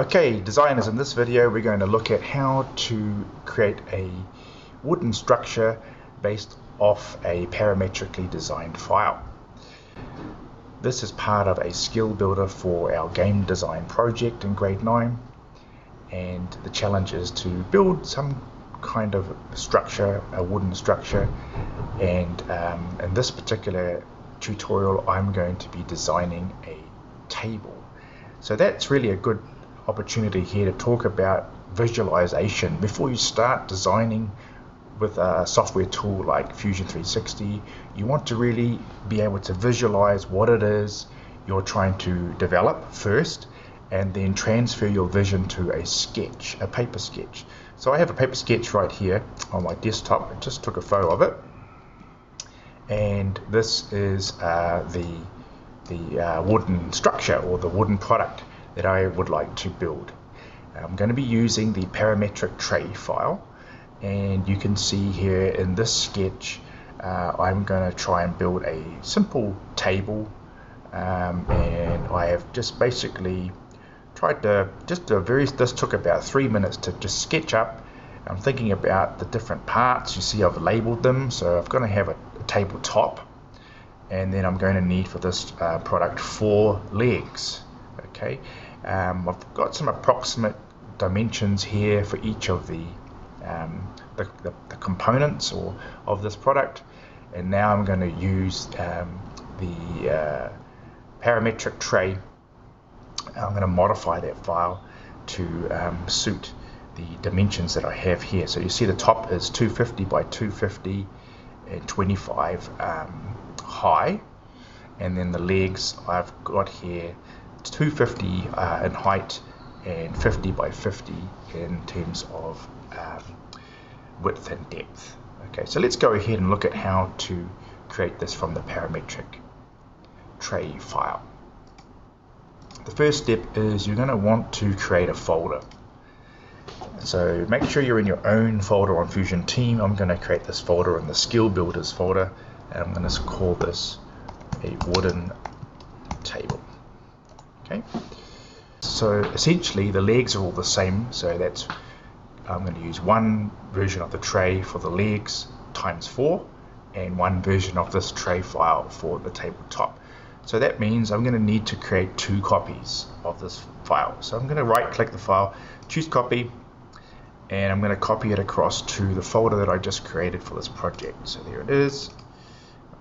Okay, designers, in this video we're going to look at how to create a wooden structure based off a parametrically designed file. This is part of a skill builder for our game design project in grade 9, and the challenge is to build some kind of structure, a wooden structure, and in this particular tutorial I'm going to be designing a table. So that's really a good opportunity here to talk about visualization. Before you start designing with a software tool like Fusion 360, you want to really be able to visualize what it is you're trying to develop first, and then transfer your vision to a sketch, a paper sketch. So I have a paper sketch right here on my desktop. I just took a photo of it, and this is the wooden structure, or the wooden product that I would like to build. I'm going to be using the Parametric tray file, and you can see here in this sketch I'm going to try and build a simple table, and I have just basically tried to this took about 3 minutes to just sketch up. I'm thinking about the different parts. You see I've labeled them, so I'm going to have a tabletop, and then I'm going to need for this product 4 legs. Okay, I've got some approximate dimensions here for each of the components of this product, and now I'm going to use the parametric tray. I'm going to modify that file to suit the dimensions that I have here. So you see the top is 250 by 250 and 25 high, and then the legs I've got here 250 in height and 50 by 50 in terms of width and depth. Okay, so let's go ahead and look at how to create this from the parametric tray file. The first step is you're going to want to create a folder. So make sure you're in your own folder on Fusion Team. I'm going to create this folder in the skill builders folder, and I'm going to call this a wooden table. Okay, so essentially the legs are all the same, so that's I'm going to use one version of the tray for the legs times 4, and one version of this tray file for the tabletop. So that means I'm going to need to create 2 copies of this file. So I'm going to right click the file, choose copy, and I'm going to copy it across to the folder that I just created for this project. So there it is,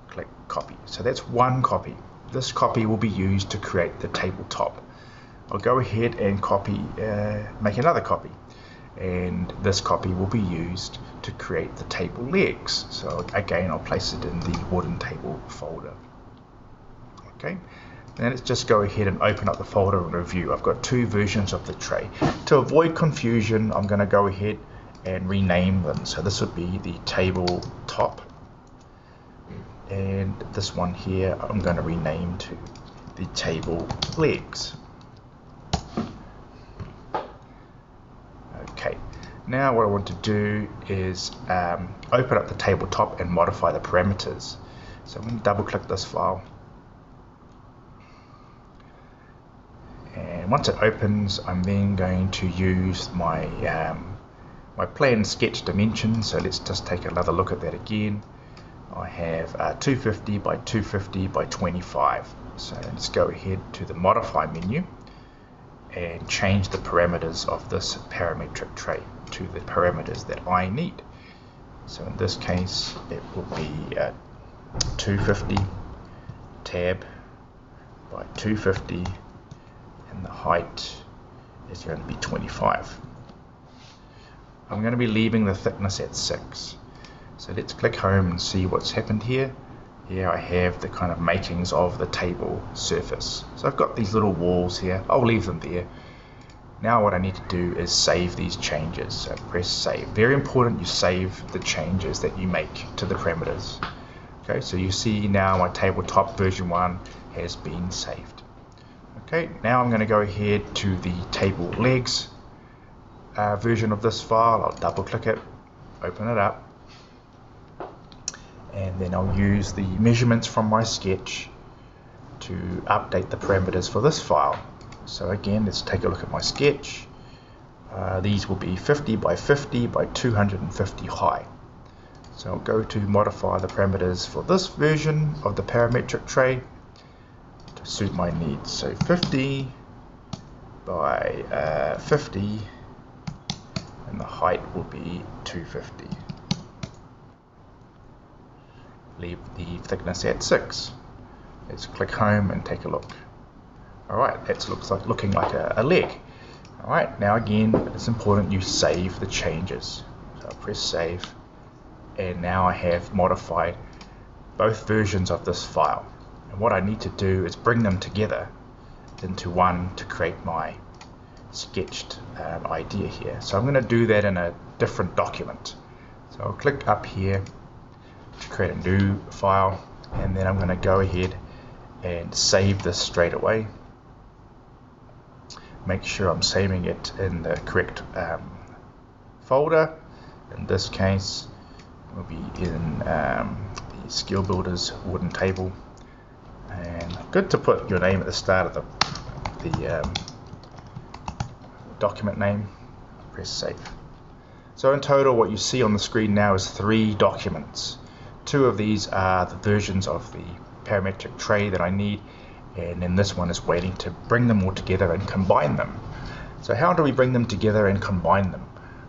click copy. So that's one copy. This copy will be used to create the tabletop. I'll go ahead and copy, make another copy, and this copy will be used to create the table legs. So again, I'll place it in the wooden table folder. Okay, then let's just go ahead and open up the folder and review. I've got 2 versions of the tray. To avoid confusion, I'm going to go ahead and rename them. So this would be the tabletop, and this one here I'm going to rename to the table legs. Okay, now what I want to do is open up the tabletop and modify the parameters. So I'm going to double click this file, and once it opens I'm then going to use my my planned sketch dimensions. So let's just take another look at that again. I have 250 by 250 by 25. So let's go ahead to the modify menu and change the parameters of this parametric tray to the parameters that I need. So in this case it will be 250 tab by 250, and the height is going to be 25. I'm going to be leaving the thickness at 6. So let's click home and see what's happened here. Here I have the kind of makings of the table surface. So I've got these little walls here. I'll leave them there. Now what I need to do is save these changes. So press save. Very important you save the changes that you make to the parameters. Okay, so you see now my tabletop version 1 has been saved. Okay, now I'm going to go ahead to the table legs version of this file. I'll double click it, open it up, and then I'll use the measurements from my sketch to update the parameters for this file. So again, let's take a look at my sketch. These will be 50 by 50 by 250 high. So I'll go to modify the parameters for this version of the parametric tray to suit my needs. So 50 by 50, and the height will be 250. Leave the thickness at 6. Let's click home and take a look. Alright, that looking like a leg. Alright, now again, it's important you save the changes. So I'll press save, and now I have modified both versions of this file. And what I need to do is bring them together into one to create my sketched idea here. So I'm going to do that in a different document. So I'll click up here to create a new file, and then I'm going to go ahead and save this straight away. Make sure I'm saving it in the correct folder. In this case, it will be in the Skill Builders wooden table. And good to put your name at the start of the document name. Press save. So in total, what you see on the screen now is 3 documents. 2 of these are the versions of the parametric tray that I need, and then this one is waiting to bring them all together and combine them. So how do we bring them together and combine them?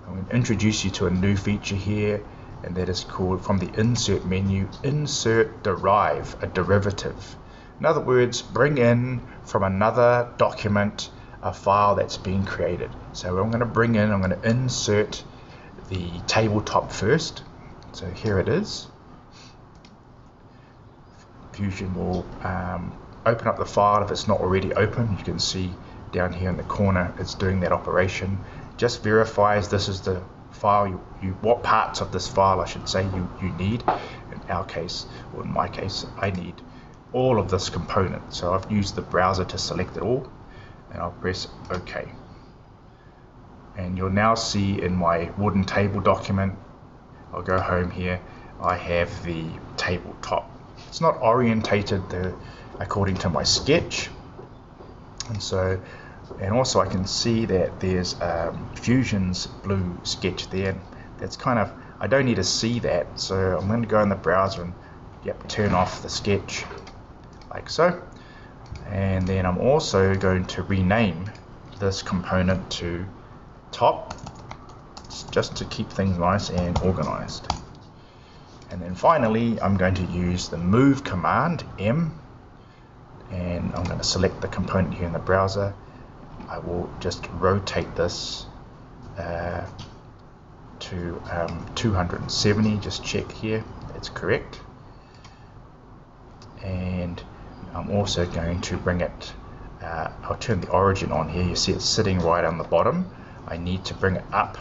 I'm going to introduce you to a new feature here, and that is called, from the insert menu, insert derive, a derivative. In other words, bring in from another document a file that's been created. So I'm going to insert the tabletop first. So here it is. Fusion will open up the file if it's not already open. You can see down here in the corner it's doing that operation. Just verifies this is the file what parts of this file I should say you need. In our case, or in my case, I need all of this component. So I've used the browser to select it all, and I'll press OK. And you'll now see in my wooden table document, I'll go home here, I have the tabletop. It's not orientated according to my sketch, and also I can see that there's Fusion's blue sketch there. That's kind of, I don't need to see that, so I'm going to go in the browser and turn off the sketch like so. And then I'm also going to rename this component to top, just to keep things nice and organized. And then finally, I'm going to use the move command, M, and I'm going to select the component here in the browser. I will just rotate this to 270, just check here, that's correct. And I'm also going to bring it, I'll turn the origin on here, you see it's sitting right on the bottom. I need to bring it up.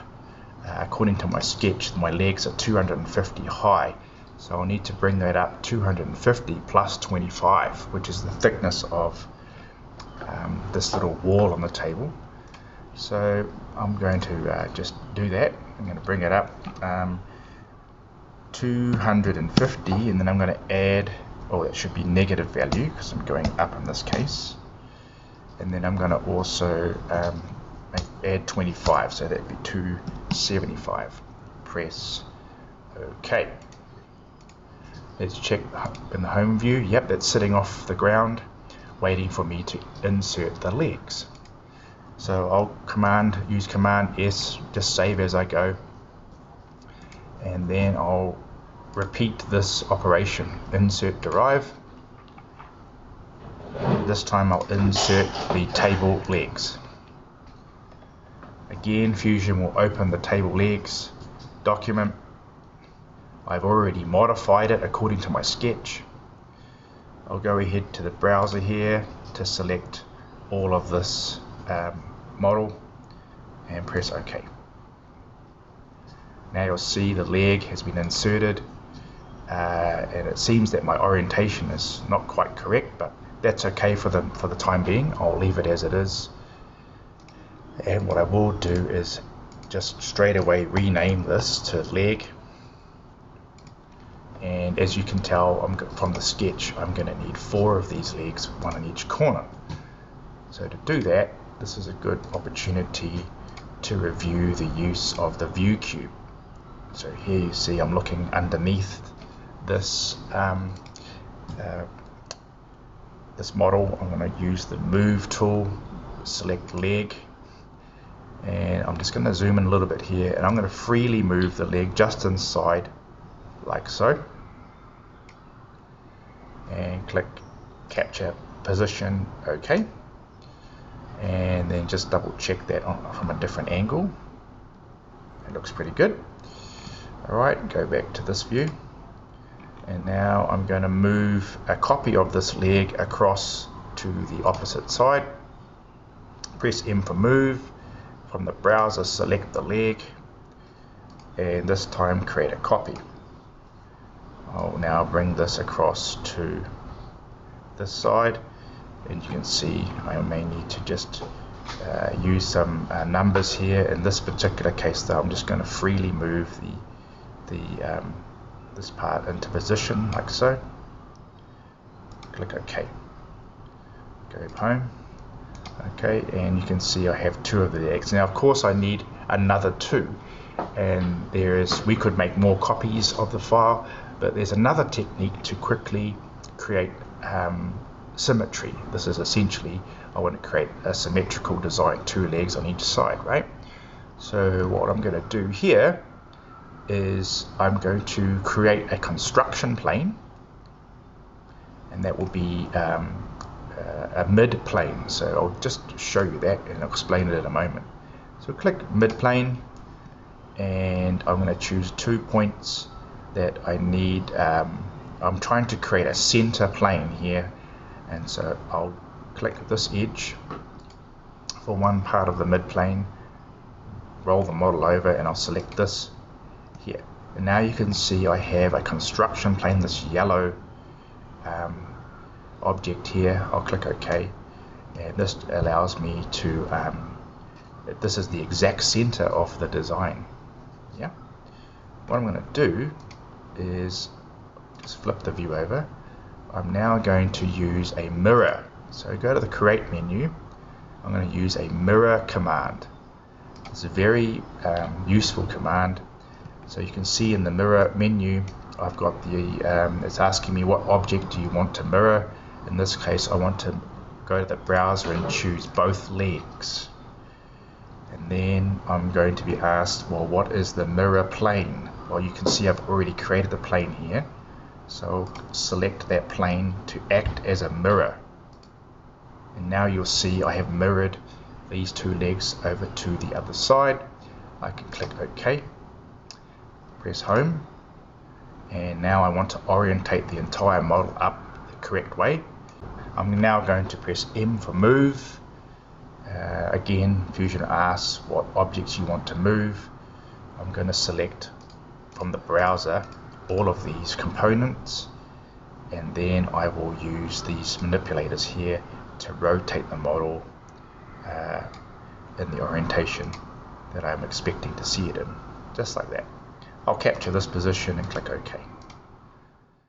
According to my sketch, my legs are 250 high, so I'll need to bring that up 250 plus 25, which is the thickness of this little wall on the table. So I'm going to just do that. I'm going to bring it up 250, and then I'm going to add, that should be negative value because I'm going up in this case, and then I'm going to also add 25, so that'd be 275. Press OK. Let's check in the home view. Yep, that's sitting off the ground waiting for me to insert the legs. So I'll use Command S, just save as I go, and then I'll repeat this operation, insert derive. This time I'll insert the table legs. Again, Fusion will open the table legs document. I've already modified it according to my sketch. I'll go ahead to the browser here to select all of this model and press OK. Now you'll see the leg has been inserted, and it seems that my orientation is not quite correct, but that's okay for the time being. I'll leave it as it is. And what I will do is just straight away rename this to leg. And as you can tell from the sketch, I'm going to need 4 of these legs, 1 in each corner. So to do that, this is a good opportunity to review the use of the view cube. So here you see I'm looking underneath this this model. I'm going to use the move tool, select leg, and I'm just going to zoom in a little bit here, and I'm going to freely move the leg just inside like so, and click capture position, OK, and then just double check that from a different angle. It looks pretty good. Alright, go back to this view, and now I'm going to move a copy of this leg across to the opposite side. Press M for move. From the browser, select the leg, and this time create a copy. I'll now bring this across to this side, and you can see I may need to just use some numbers here. In this particular case though, I'm just going to freely move this part into position like so. Click OK. Go home. Okay, and you can see I have 2 of the legs. Now of course I need another 2, and we could make more copies of the file, but there's another technique to quickly create symmetry. This is essentially, I want to create a symmetrical design, 2 legs on each side, right? So what I'm going to do here is I'm going to create a construction plane, and that will be a mid plane. So I'll just show you that and I'll explain it in a moment. So click mid plane, and I'm going to choose 2 points that I need. I'm trying to create a center plane here, and so I'll click this edge for one part of the mid plane, roll the model over, and I'll select this here. And now you can see I have a construction plane, this yellow object here. I'll click OK, and this allows me to this is the exact center of the design. Yeah, what I'm going to do is just flip the view over. I'm now going to use a mirror. So go to the create menu. I'm going to use a mirror command. It's a very useful command. So you can see in the mirror menu, I've got the it's asking me what object do you want to mirror. In this case, I want to go to the browser and choose both legs. And then I'm going to be asked, well, what is the mirror plane? Well, you can see I've already created the plane here. So select that plane to act as a mirror. And now you'll see I have mirrored these 2 legs over to the other side. I can click OK, press home, and now I want to orientate the entire model up the correct way. I'm now going to press M for move. Again, Fusion asks what objects you want to move. I'm going to select from the browser all of these components, and then I will use these manipulators here to rotate the model in the orientation that I'm expecting to see it in, just like that. I'll capture this position and click OK.